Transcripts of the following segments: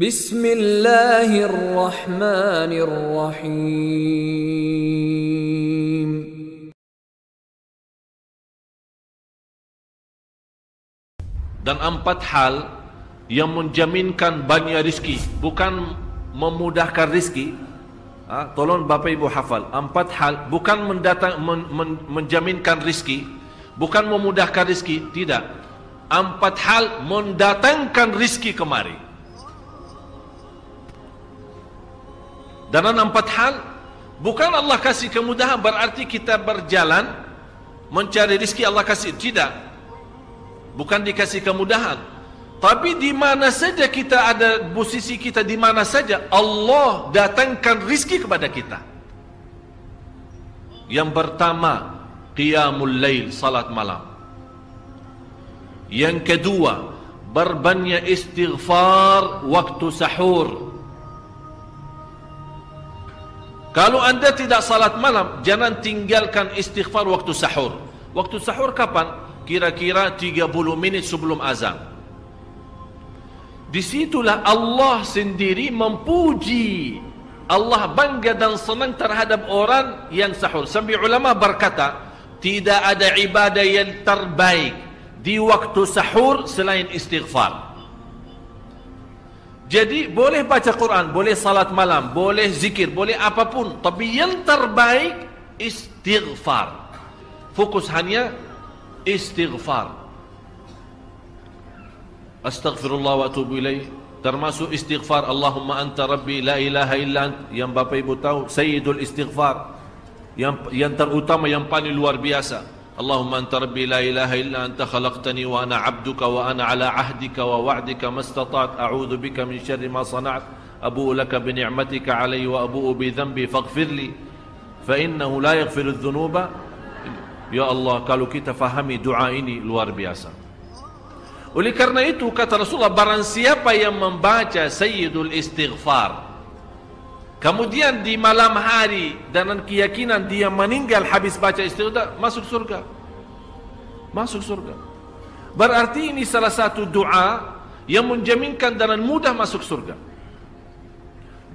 Bismillahirrahmanirrahim. Dan 4 hal yang menjaminkan banyak rizki, bukan memudahkan rizki. Tolong Bapak Ibu hafal, 4 hal bukan menjaminkan rizki, bukan memudahkan rizki, tidak. 4 hal mendatangkan rizki kemari. Dan 4 hal bukan Allah kasih kemudahan berarti kita berjalan mencari rizki Allah kasih, tidak. Bukan dikasih kemudahan, tapi di mana saja kita ada, posisi kita di mana saja, Allah datangkan rizki kepada kita. Yang pertama, qiyamul lail, salat malam. Yang kedua, berbanyak istighfar waktu sahur. Kalau anda tidak salat malam, jangan tinggalkan istighfar waktu sahur. Waktu sahur kapan? Kira-kira 30 minit sebelum azan. Disitulah Allah sendiri memuji. Allah bangga dan senang terhadap orang yang sahur. Sampai ulama berkata, tidak ada ibadah yang terbaik di waktu sahur selain istighfar. Jadi boleh baca Quran, boleh salat malam, boleh zikir, boleh apapun, tapi yang terbaik istighfar. Fokus hanya istighfar. Astaghfirullah wa atubu ilaih, termasuk istighfar Allahumma anta rabbi la ilaha illa ant, yang Bapak Ibu tahu sayyidul istighfar, yang terutama, yang paling luar biasa. Allahumma anta rabbi la ilaha illa anta khalaqtani wa ana abduka wa ana ala ahdika wa wa'dika mastata'at a'udzu bika min syarri ma sana'at abu'u laka bi ni'matika alayya wa abu'u bi dhanbi faghfirli fa innahu la yaghfiru adh-dhunuba. Ya Allah, kalau kita fahami doa ini luar biasa. Oleh karena itu kata Rasulullah, barang siapa yang membaca sayyidul istighfar kemudian di malam hari dengan keyakinan dia meninggal habis baca istighfar, masuk surga. Masuk surga. Berarti ini salah satu doa yang menjaminkan dengan mudah masuk surga.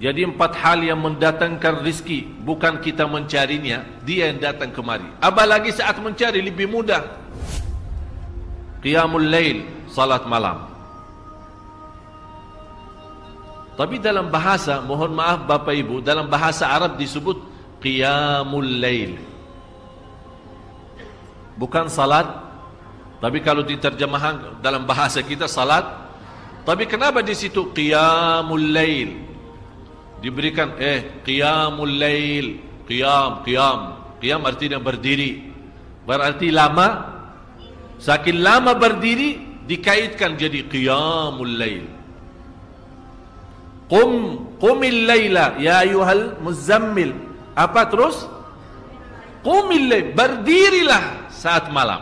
Jadi 4 hal yang mendatangkan rizki, bukan kita mencarinya, dia yang datang kemari. Apalagi saat mencari lebih mudah. Qiyamul lail, salat malam. Tapi dalam bahasa, mohon maaf Bapak Ibu, dalam bahasa Arab disebut qiyamul lail, bukan salat. Tapi kalau diterjemahkan dalam bahasa kita salat. Tapi kenapa di situ qiyamul lail? Diberikan qiyamul lail, qiyam artinya berdiri. Berarti lama. Saking lama berdiri dikaitkan jadi qiyamul lail. Qumil laila ya ayyuhal muzammil. Apa terus? Qumil lail, berdirilah saat malam.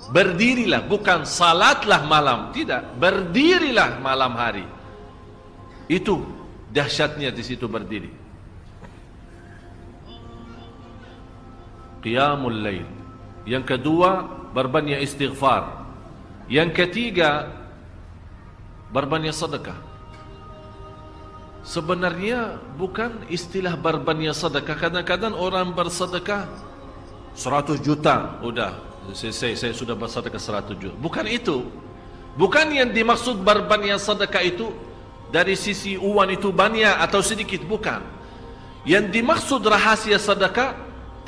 Berdirilah, bukan salatlah malam, tidak. Berdirilah malam hari. Itu dahsyatnya di situ berdiri. Qiyamul lail. Yang kedua, berbanyak istighfar. Yang ketiga, berbanyak sedekah. Sebenarnya bukan istilah berbanyak sedekah. Kadang-kadang orang bersedekah 100 juta, udah saya sudah bersedekah 100 juta. Bukan itu. Bukan yang dimaksud berbanyak sedekah itu dari sisi uang itu banyak atau sedikit, bukan. Yang dimaksud rahasia sedekah,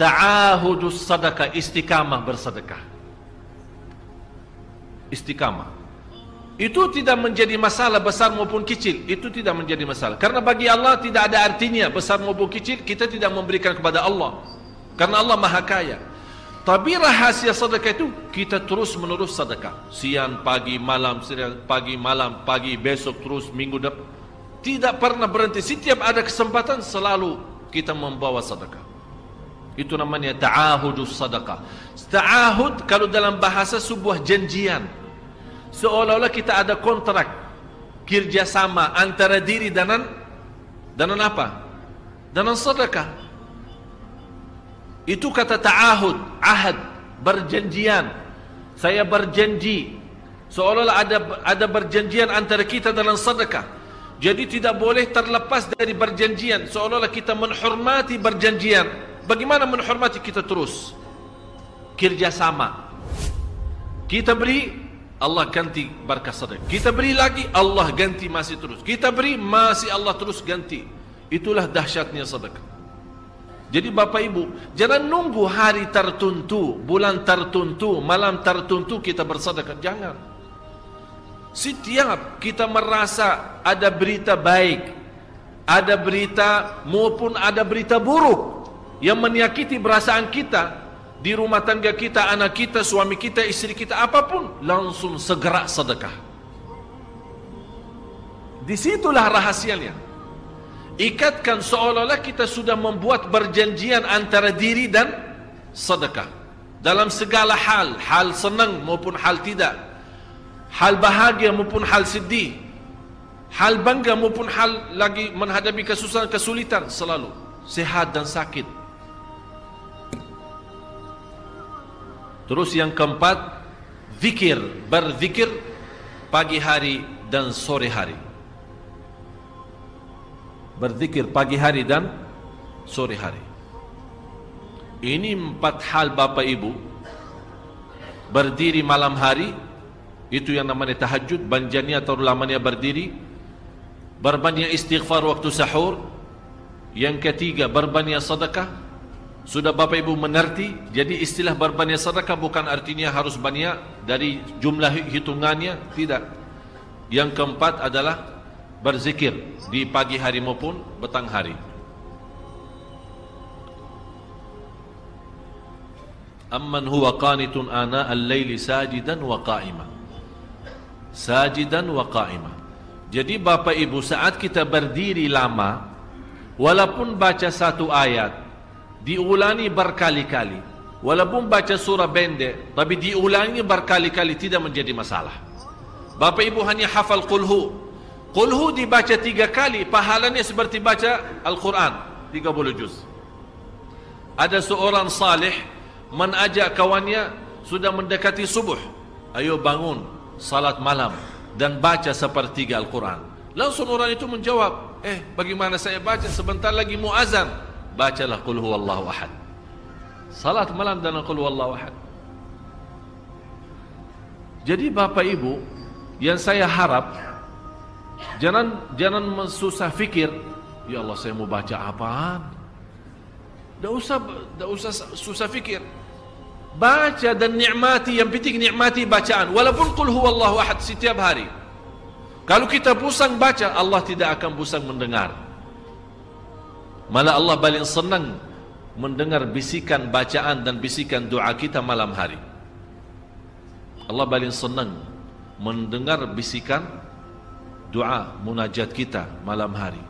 ta'ahudus sedekah, istiqamah bersedekah. Istiqamah. Itu tidak menjadi masalah besar maupun kecil. Itu tidak menjadi masalah. Karena bagi Allah tidak ada artinya besar maupun kecil. Kita tidak memberikan kepada Allah, karena Allah Maha Kaya. Tapi rahasia sedekah itu kita terus menerus sedekah. Siang, pagi, malam, siang, pagi, malam, pagi, besok, terus minggu depan. Tidak pernah berhenti. Setiap ada kesempatan selalu kita membawa sedekah. Itu namanya ta'ahudus sedekah. Ta'ahud kalau dalam bahasa sebuah janjian. Seolah-olah kita ada kontrak kerjasama antara diri dengan apa? Dengan sedekah. Itu kata ta'ahud, ahad, berjanjian. Saya berjanji. Seolah-olah ada berjanjian antara kita dengan sedekah. Jadi tidak boleh terlepas dari perjanjian, seolah-olah kita menghormati perjanjian. Bagaimana menghormati? Kita terus kerjasama. Kita beri, Allah ganti berkah sedekah. Kita beri lagi, Allah ganti masih terus. Kita beri, masih Allah terus ganti. Itulah dahsyatnya sedekah. Jadi Bapak Ibu, jangan nunggu hari tertentu, bulan tertentu, malam tertentu kita bersedekah. Jangan. Setiap kita merasa ada berita baik, ada berita maupun ada berita buruk yang menyakiti perasaan kita di rumah tangga kita, anak kita, suami kita, istri kita, apapun, langsung segera sedekah. Disitulah rahasianya. Ikatkan seolah-olah kita sudah membuat perjanjian antara diri dan sedekah dalam segala hal, hal senang maupun hal tidak, hal bahagia maupun hal sedih, hal bangga maupun hal lagi menghadapi kesusahan, kesulitan, selalu sehat dan sakit. Terus yang keempat, zikir, berzikir pagi hari dan sore hari. Berzikir pagi hari dan sore hari. Ini 4 hal Bapak Ibu. Berdiri malam hari, itu yang namanya tahajud, banjanya atau lamanya berdiri. Berbanyak istighfar waktu sahur. Yang ketiga, berbanyak sedekah. Sudah Bapak Ibu mengerti? Jadi istilah berbanyak sedekah bukan artinya harus banyak dari jumlah hitungannya, tidak. Yang keempat adalah berzikir di pagi hari maupun petang hari. Amman huwa qanitun ana al-laili sajidan wa qa'ima. Sajidan wa qa'ima. Jadi Bapak Ibu, saat kita berdiri lama, walaupun baca satu ayat, diulangi berkali-kali, walaupun baca surah pendek, tapi diulangi berkali-kali, tidak menjadi masalah. Bapak Ibu hanya hafal qulhu. Qulhu dibaca 3 kali, pahalanya seperti baca Al-Quran 30 juz. Ada seorang salih mengajak kawannya, sudah mendekati subuh, ayo bangun salat malam dan baca sepertiga Al-Quran. Langsung orang itu menjawab, bagaimana saya baca, sebentar lagi mau azan. Bacalah qul huwallahu ahad. Salat malam dan qul huwallahu ahad. Jadi Bapak Ibu, yang saya harap, jangan susah fikir, ya Allah saya mau baca apaan. Tak usah susah fikir. Baca dan nikmati, yang penting nikmati bacaan. Walaupun qul huwallahu ahad setiap hari. Kalau kita pusing baca, Allah tidak akan pusing mendengar. Malah Allah paling senang mendengar bisikan bacaan dan bisikan doa kita malam hari. Allah paling senang mendengar bisikan doa munajat kita malam hari.